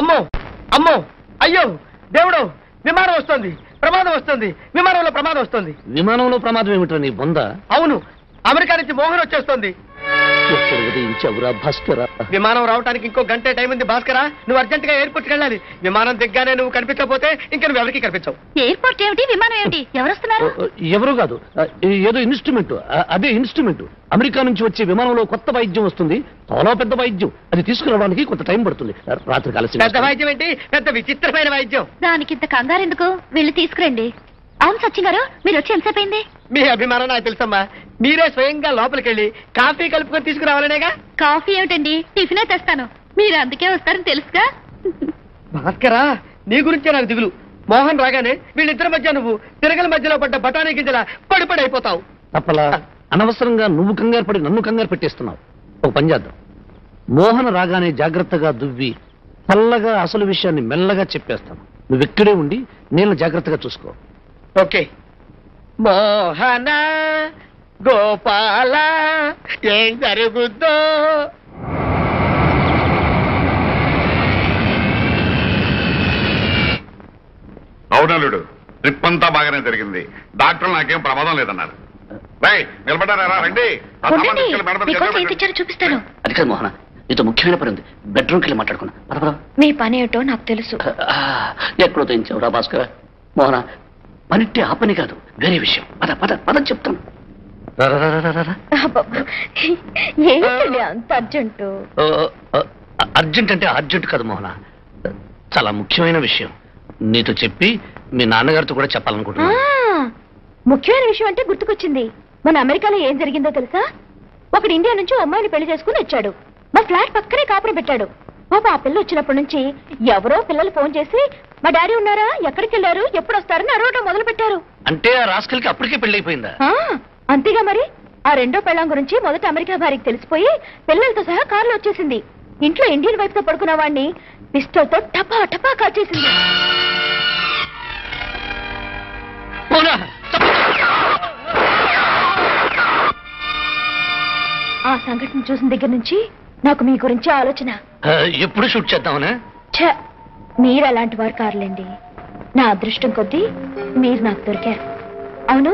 అమ్మో అమ్మో అయ్యో దేవుడు విమానం వస్తుంది ప్రమాదం వస్తుంది విమానంలో ప్రమాదం వస్తుంది విమానంలో ప్రమాదం ఏమిటో నీ బొంద అవును అమెరికా నుంచి మోహన్ వచ్చేస్తుంది ఉదయించవురా భాస్కరా విమానం రావడానికి ఇంకో గంట టైం ఉంది భాస్కరా నువ్వు అర్జెంట్ గా ఎయిర్పోర్ట్కి వెళ్ళాలి విమానం దిగ్గానే నువ్వు కనిపించకపోతే ఇంకా నువ్వు ఎవరికి కనిపించవు ఎయిర్పోర్ట్ ఏమిటి విమానం ఏమిటి ఎవరు వస్తున్నారు ఎవరు కాదు ఏదో ఇన్స్ట్రుమెంట్ అదే ఇన్స్ట్రుమెంట్ అమెరికా నుంచి వచ్చే విమానంలో కొత్త వాయిద్యం వస్తుంది చాలా పెద్ద వాయిద్యం అది తీసుకురావడానికి కొంత టైం పడుతుంది రాత్రి కాలం పెద్ద వాయిద్యం ఏంటి పెద్ద విచిత్రమైన వాయిద్యం దానికి ఇంత కంగారు ఎందుకు వీళ్ళు తీసుకురండి అవును సచిన్ గారు మీరు వచ్చి ఎంతసేపు అయింది మీ అభిమానం నాకు తెలుసమ్మా మీరే స్వయంగా లోపలికి వెళ్ళి కాఫీ కలుపుకొని తీసుకురావాలనేగా కాఫీ ఏమిటండి టిఫినే తెస్తాను మీరు అందుకే వస్తారని తెలుసుగా భాస్కరా నీ గురించే నాకు దిగులు మోహన్ రాగానే వీళ్ళిద్దరి మధ్య నువ్వు తిరగల మధ్యలో పడ్డ బఠానీ గింజల పడి అయిపోతావు తప్పలా అనవసరంగా నువ్వు కంగారు పడి నన్ను కంగారు పెట్టేస్తున్నావు ఒక పని చేద్దాం మోహన్ రాగానే జాగ్రత్తగా దువ్వి చల్లగా అసలు విషయాన్ని మెల్లగా చెప్పేస్తాను నువ్వు ఇక్కడే ఉండి నేను జాగ్రత్తగా చూసుకో ఓకే మోహన గోపాల ఏం జరుగుద్దో అవునలుడు ట్రిప్ అంతా బాగానే జరిగింది డాక్టర్లు నాకేం ప్రమాదం లేదన్నారు నిలబడ్డారా రండి చూపిస్తాను అది కాదు మోహన నీతో ముఖ్యమైన పని ఉంది బెడ్రూమ్కి వెళ్ళి మాట్లాడుకున్నా మీ పని ఏమిటో నాకు తెలుసు ఎక్కడో తెంచావురా భాస్కర్ మోహన పనిట్టే ఆ పని కాదు వేరే విషయం పద పద పద చెప్తాను అంత అర్జెంటు అర్జెంట్ అంటే అర్జెంట్ కాదు మోహన చాలా ముఖ్యమైన విషయం నీతో చెప్పి మీ నాన్నగారితో కూడా చెప్పాలనుకుంటున్నా ముఖ్యమైన విషయం అంటే గుర్తుకొచ్చింది మన అమెరికాలో ఏం జరిగిందో తెలుసా ఒకడు ఇండియా నుంచి అమ్మాయిని పెళ్లి చేసుకుని వచ్చాడు మా ఫ్లాట్ పక్కనే కాపురం పెట్టాడు పాప ఆ పిల్ల వచ్చినప్పటి నుంచి ఎవరో పిల్లలు ఫోన్ చేసి మా డాడీ ఉన్నారా ఎక్కడికి వెళ్ళారు ఎప్పుడు వస్తారని అడగటం మొదలు పెట్టారు అంటే ఆ రాస్కల్కి అప్పటికే పెళ్ళైపోయిందా అంతేగా మరి ఆ రెండో పెళ్ళాం గురించి మొదట అమెరికా భార్యకి తెలిసిపోయి పిల్లలతో సహా కారులో వచ్చేసింది ఇంట్లో ఇండియన్ వైఫ్ తో పడుకున్న వాడిని పిస్టల్ తో టపా టపా కాల్చేసింది ఆ సంఘటన చూసిన దగ్గర నుంచి నాకు మీ గురించి ఆలోచన ఎప్పుడు షూట్ చేద్దామనే మీరు అలాంటి వారు కారులేండి నా అదృష్టం కొద్దీ మీరు నాకు దొరికారు అవును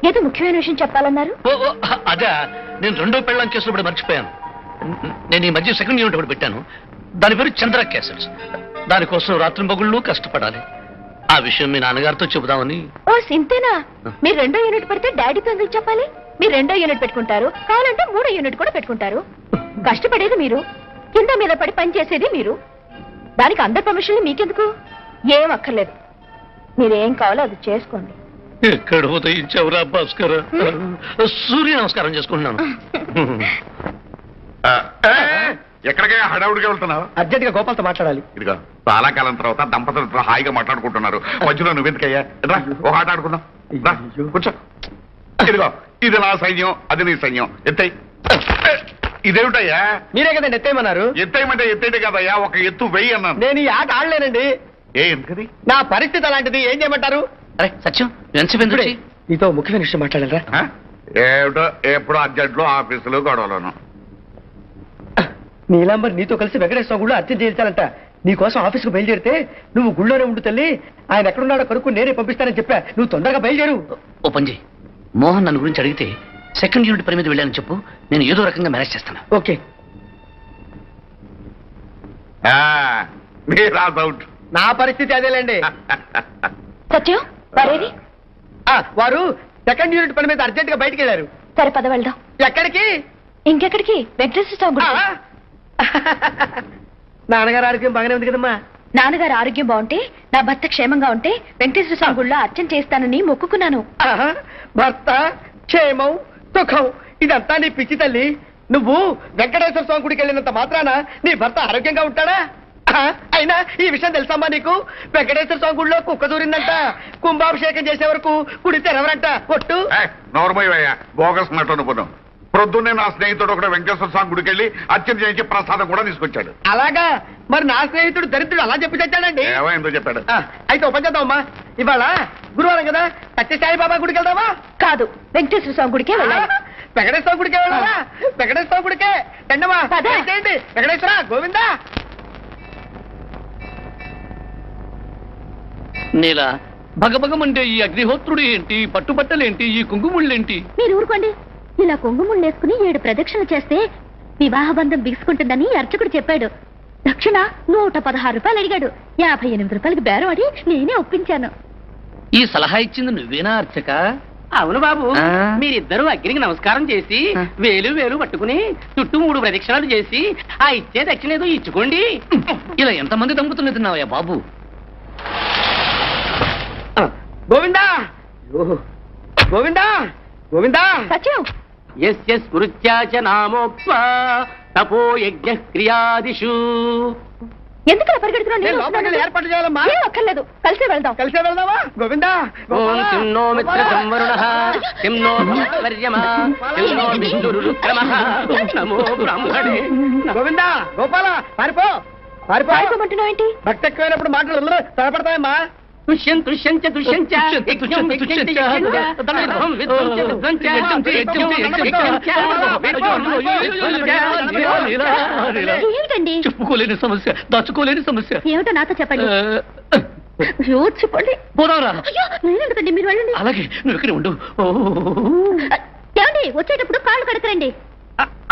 ఏదో ముఖ్యమైన విషయం చెప్పాలన్నారు అదే నేను రెండో పెళ్ళం కేసులో మర్చిపోయాను నేను ఈ మధ్య సెకండ్ యూనిట్ ఒకటి పెట్టాను దాని పేరు చంద్ర క్యాసెట్స్ దానికోసం రాత్రి పగుళ్ళు కష్టపడాలి ఆ విషయం మీ నాన్నగారితో చెబుదామని ఓ సింతేనా మీరు రెండో యూనిట్ పెడితే డాడీతో ఎందుకు చెప్పాలి మీరు రెండో యూనిట్ పెట్టుకుంటారు కావాలంటే మూడో యూనిట్ కూడా పెట్టుకుంటారు కష్టపడేది మీరు కింద మీద పడి పని చేసేది మీరు దానికి అందరి పర్మిషన్లు మీకెందుకు ఏం అక్కర్లేదు మీరేం కావాలో అది చేసుకోండి ఎక్కడ ఉదయించావురా భాస్కర్ సూర్య నమస్కారం చేసుకుంటున్నాను ఎక్కడికే హడావుడిగా వెళ్తున్నావు అర్జెంట్ గా గోపాల్తో మాట్లాడాలి ఇదిగో చాలా కాలం తర్వాత దంపతులతో హాయిగా మాట్లాడుకుంటున్నారు మధ్యలో నువ్వెందుకయ్యా ఒక ఆట ఆడుకుందాం కూర్చో ఇదిగో ఇది నా సైన్యం అది నీ సైన్యం ఎత్తై ఇదేమిటయ్యా మీరే కదండి ఎత్తేయమన్నారు ఎత్తేయమంటే ఎత్తేదే కదయ్యా ఒక ఎత్తు వెయ్యి అన్నాను నేను ఈ ఆట ఆడలేనండి ఎందుకది నా పరిస్థితి అలాంటిది ఏం చేయమంటారు అరే సత్యం ఎంతసేపు నీతో ముఖ్యమైన విషయం మాట్లాడారా ఏమిటో ఎప్పుడు అర్జెంట్లో ఆఫీసులు గొడవలోను నీలాంబర్ నీతో కలిసి వెంకటేశ్వర గుళ్ళు అర్చన చేయించాలంట నీకోసం ఆఫీస్కు బయలుదేరితే నువ్వు గుళ్ళోనే ఉండు తల్లి ఆయన ఎక్కడున్నాడో కనుక్కు నేనే పంపిస్తానని చెప్పా నువ్వు తొందరగా బయలుదేరు ఓ పంజీ మోహన్ నన్ను గురించి అడిగితే సెకండ్ యూనిట్ పని మీద వెళ్ళాలని చెప్పు నేను ఏదో రకంగా మేనేజ్ చేస్తాను ఓకే నా పరిస్థితి అదేలేండి సత్యం వారేది వారు సెకండ్ యూనిట్ పని మీద అర్జెంట్ గా బయటికి వెళ్ళారు సరే పద వెళ్దాం ఎక్కడికి ఇంకెక్కడికి వెంకటేశ్వర స్వామి నాన్నగారు ఆరోగ్యం బాగానే ఉంది కదమ్మా నాన్నగారు ఆరోగ్యం బాగుంటే నా భర్త క్షేమంగా ఉంటే వెంకటేశ్వర స్వామి గుళ్ళో అర్చన చేస్తానని మొక్కుకున్నాను భర్త క్షేమం సుఖం ఇదంతా నీ పిచ్చి తల్లి నువ్వు వెంకటేశ్వర స్వామి గుడికి వెళ్ళినంత మాత్రాన నీ భర్త ఆరోగ్యంగా ఉంటాడా అయినా ఈ విషయం తెలుసమ్మా నీకు వెంకటేశ్వర స్వామి గుడిలో కుక్క దూరిందంట కుంభాభిషేకం చేసే వరకు గుడి తెరవరంట ఒట్టు నోర్మయ్యా బోగస్ నటు ప్రొద్దున్నే నా స్నేహితుడు ఒకటి వెంకటేశ్వర స్వామి గుడికి వెళ్ళి అర్చన చేయించి ప్రసాదం కూడా తీసుకొచ్చాడు అలాగా మరి నా స్నేహితుడు దరిద్రుడు అలా చెప్పి తెచ్చాడండి ఎందుకు చెప్పాడు అయితే ఓపెన్ చేద్దామమ్మా ఇవాళ గురువారం కదా సత్యసాయిబాబా గుడికి వెళ్దామా కాదు వెంకటేశ్వర స్వామి గుడికే వెళ్ళాలి వెంకటేశ్వర గుడికే వెళ్ళాలా వెంకటేశ్వర గుడికే రండమ్మా చేయండి వెంకటేశ్వర గోవిందా నీలా భగభగమంటే ఈ అగ్నిహోత్రుడు ఏంటి, పట్టుబట్టలేంటి, ఈ కుంకుముళ్ళేంటి? మీరు ఊరుకోండి. ఇలా కొంగుముళ్ళు వేసుకుని 7 ప్రదక్షిణలు చేస్తే వివాహ బంధం బిగుసుకుంటుందని అర్చకుడు చెప్పాడు. దక్షిణ 116 రూపాయలు అడిగాడు. 58 రూపాయలకి బేరం అడి నేనే ఒప్పించాను. ఈ సలహా ఇచ్చింది నువ్వేనా అర్చక? అవును బాబు, ఆ. మీరిద్దరూ అగ్నికి నమస్కారం చేసి వేలు పట్టుకుని చుట్టూ 3 ప్రదక్షిణాలు చేసి ఆ ఇచ్చే దక్షిణ ఏదో ఇచ్చుకోండి. ఇలా ఎంతమంది దంపతులు తిన్నావయ్యా బాబు? గోవిందా గోవిందా గోవిందా. సత్యం, యస్య స్మృత్యాచ నామోక్త్వా తపో యజ్ఞ క్రియాదిషు. ఎందుకలా పరిగెడుతున్నావు? నేను లోపలికి వెళ్ళి ఏర్పాటు చేయాలమ్మా. ఏం అక్కర్లేదు, కలిసే వెళ్దాం. కలిసే వెళ్దామా? గోవిందా ఓం కిం నో మిత్ర సంవరుణః కిం నో సంవర్యమా కిం నో విష్ణురుక్రమః నమో బ్రహ్మణే. గోవిందా గోపాల పారిపో పారిపో. పారిపోమంటున్నావు ఏంటి? భక్తి ఎక్కువైనప్పుడు మాటలు అందరూ తడపడతాయమ్మా. తుష్యంచ తుష్యంచ యజ్ఞం విజ్ఞంచ ధర్మం విధ్వంచ విధ్వంచ యజ్ఞం విజ్ఞంచ ఏమిటండి? చెప్పుకోలేని సమస్య, దాచుకోలేని సమస్య. ఏమిటో నాతో చెప్పండి. అయ్యో, చెప్పండి. పోదావరా? అయ్యో, నేనెందుకండి, మీరు వెళ్ళండి. అలాగే నువ్వు ఇక్కడే ఉండు. ఏమండి, వచ్చేటప్పుడు కాళ్ళు కడకరండి.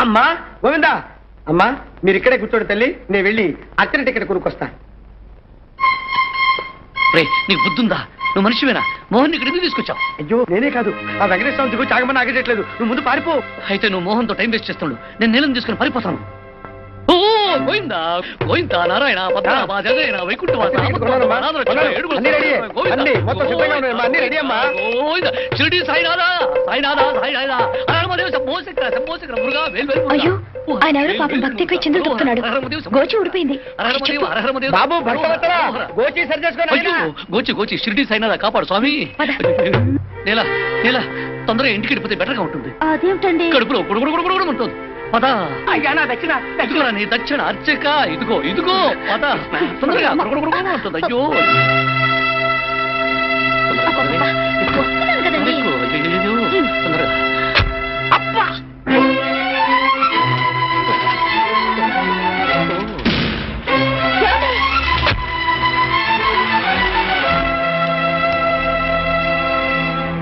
అమ్మా గోవిందా, అమ్మా మీరు ఇక్కడే కూర్చోండి తల్లి, నేను వెళ్ళి అచ్చని టికెట్ కొనుక్కొస్తా. రే, నీకు బుద్ధుందా? నువ్వు మనిషివేనా? మోహన్ ఇక్కడ ఎందుకు తీసుకొచ్చావు? అయ్యో నేనే కాదు, ఆ వెంకటేశ్వర దిగు చాగమని ఆగట్లేదు. నువ్వు ముందు పారిపో. అయితే నువ్వు మోహన్తో టైం వేస్ట్ చేస్తున్నాడు. నేను నీళ్ళని తీసుకుని పారిపోతాను. ఓ గోవిందా గోవిందా నారాయణ పద్మనాభ జగదేన వైకుంఠవాస అన్ని రెడీ, అన్ని మొత్తం సిద్ధంగా ఉన్నాయమ్మా, అన్ని రెడీ అమ్మా. గోవిందా షిరిడి సాయినాథ సాయినాథ సాయినాథ హరహరమదేవ శంభో శంకర శంభో శంకర మురుగా వేల్ వేల్ అయ్యో, ఆయన ఎవరో పాపం భక్తి ఎక్కువ చిందులు తొక్కుతున్నాడు. గోచి ఊడిపోయింది. హరహరమదేవ హరహరమదేవ. బాబు భక్తవత్తరా, గోచి సరి చేసుకోండి. అయ్యో, గోచి గోచి షిరిడి సాయినాథ కాపాడు స్వామి. నీలా నీలా తొందరగా ఇంటికి వెళ్ళిపోతే బెటర్ గా ఉంటుంది. అదేమిటండి? కడుపులో గుడుగుడు ఉంటుంది. పద. అయ్యా నా దక్షిణ. ఇదిగోరా నీ దక్షిణ అర్చక. ఇదిగో ఇదిగో పద తొందరగా గుడుగుడు ఉంటుంది. అయ్యో వస్తున్నాను కదండి. అయ్యో, తొందరగా. అబ్బా!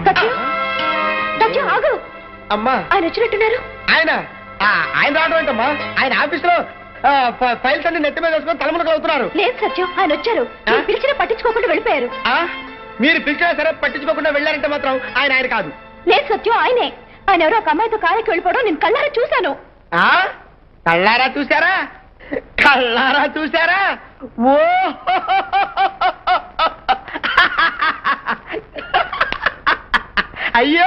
సత్యం, సత్యం, ఆగు. అమ్మా ఆయన వచ్చినట్టున్నారు. ఆయన రావడం ఏంటమ్మా? ఆయన ఆఫీస్ లో ఫైల్స్ అన్ని నెత్తి మీద వేసుకొని తలమునకలు అవుతున్నారు. లేదు సత్యం, ఆయన వచ్చారు. మీరు పిలిచినా పట్టించుకోకుండా వెళ్ళిపోయారు. మీరు పిలిచినా సరే పట్టించుకోకుండా వెళ్ళారంటే మాత్రం ఆయన కాదు. లేదు సత్యం, ఆయనే. ఆయన ఎవరో ఒక అమ్మాయితో కారెక్కి వెళ్ళిపోవడం నేను కళ్ళారా చూశాను. కళ్ళారా చూసారా? కళ్ళారా చూసారా? ఓ అయ్యో,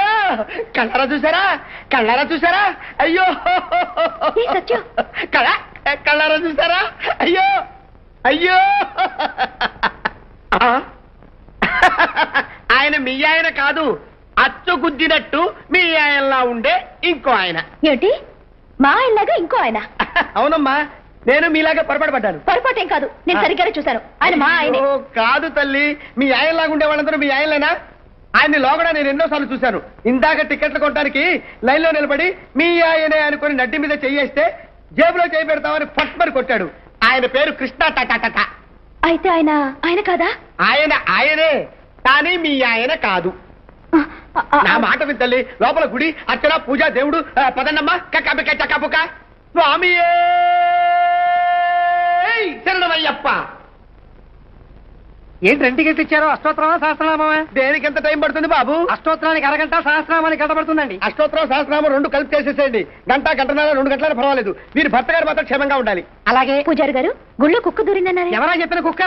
కళ్ళారా చూసారా? కళ్ళారా చూసారా? అయ్యో ఏ సత్యం? కళ్ళారా చూసారా? అయ్యో అయ్యో. ఆయన మీ ఆయన కాదు, అచ్చు గుద్దినట్టు మీ ఆయనలా ఉండే ఇంకో ఆయన. ఏంటి, మా ఆయనలాగా ఇంకో ఆయన? అవునమ్మా, నేను మీలాగా పొరపాటు పడ్డాను. పొరపాటేం కాదు, నేను సరిగ్గానే చూశాను. ఆయన మా ఆయనే. ఓ, కాదు తల్లి, మీ ఆయనలాగా ఉండే వాళ్ళందరూ మీ ఆయనలేనా? ఆయన్ని లోగడ నేను ఎన్నోసార్లు చూశాను. ఇందాక టికెట్లు కొట్టడానికి లైన్ లో నిలబడి మీ ఆయనే అనుకుని నడ్డి మీద చెయ్యేస్తే జేబులో చేయి పెడతామని ఫట్మని కొట్టాడు. ఆయన పేరు కృష్ణ టట. అయితే ఆయన కాదా? ఆయనే, కానీ మీ ఆయన కాదు. నా మాట విని తల్లి, లోపల గుడి అర్చన పూజ దేవుడు పదన్నమ్మ కక్కబిక్క చక్కపుక స్వామి శరణమయ్యప్ప. ఏంటి 2 టికెట్లు ఇచ్చారు? అష్టోత్తరమా సహస్రనామా? దేనికి ఎంత టైం పడుతుంది బాబు? అష్టోత్తరానికి అరగంట, సహస్రనామానికి గంట పడుతుందండి. అష్టోత్తరం సహస్రనామం 2 కలిపి చేసేసేయండి. గంటన్నర 2 గంటల పర్వాలేదు. మీరు భర్త గారు మాత్రం క్షేమంగా ఉండాలి. అలాగే. పూజారి గారు, గుళ్ళో కుక్క దూరిందన్నారు. ఎవరా చెప్పిన కుక్క?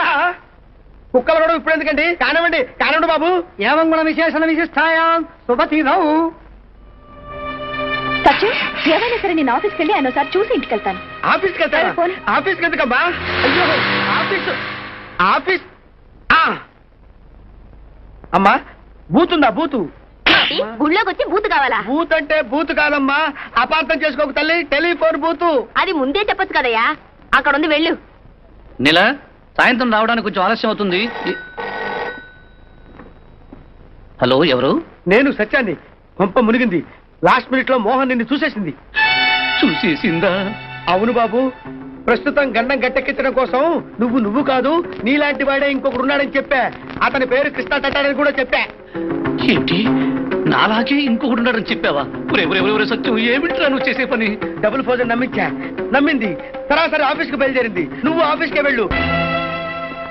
కుక్కలు కూడా ఇప్పుడు ఎందుకండి? కానివ్వండి బాబు. ఏవం గుణ విశేషణ విశిష్టాయాం శుభతిథౌ. సత్యం, ఏమైనా సరే నేను ఆఫీస్కి వెళ్ళి ఆయన ఒకసారి చూసి ఇంటికి వెళ్తాను. ఆఫీస్కి వెళ్తారా? పోనీ. ఆఫీస్కి ఎందుకమ్మా? అయ్యో, ఆఫీస్ అమ్మా, బూతుందా? బూతు గుళ్ళోకి వచ్చి బూత్ కావాలా? బూత్ అంటే బూత్ కాదమ్మా, అపార్థం చేసుకోక తల్లి, టెలిఫోన్ బూతు. అది ముందే చెప్పొచ్చు కదయ్యా. అక్కడ ఉంది, వెళ్ళు. నీల సాయంత్రం రావడానికి కొంచెం ఆలస్యం అవుతుంది. హలో, ఎవరు? నేను సత్యాన్ని. కొంప మునిగింది. లాస్ట్ మినిట్ లో మోహన్ నిన్ను చూసేసింది. చూసేసిందా? అవును బాబు, ప్రస్తుతం గండం గట్టెక్కించడం కోసం నువ్వు కాదు, నీలాంటి వాడే ఇంకొకడు ఉన్నాడని చెప్పా. అతని పేరు కృష్ణ టట్టారని కూడా చెప్పా. ఏంటి నాలాగే ఇంకొకటి ఉన్నాడని చెప్పావా? ఒరే సత్యం, ఏమిట్రా నువ్వు చేసే పని? డబుల్ ఫోజన్ నమ్మించా, నమ్మింది. సరాసరి ఆఫీస్కి బయలుదేరింది. నువ్వు ఆఫీస్కే వెళ్ళు.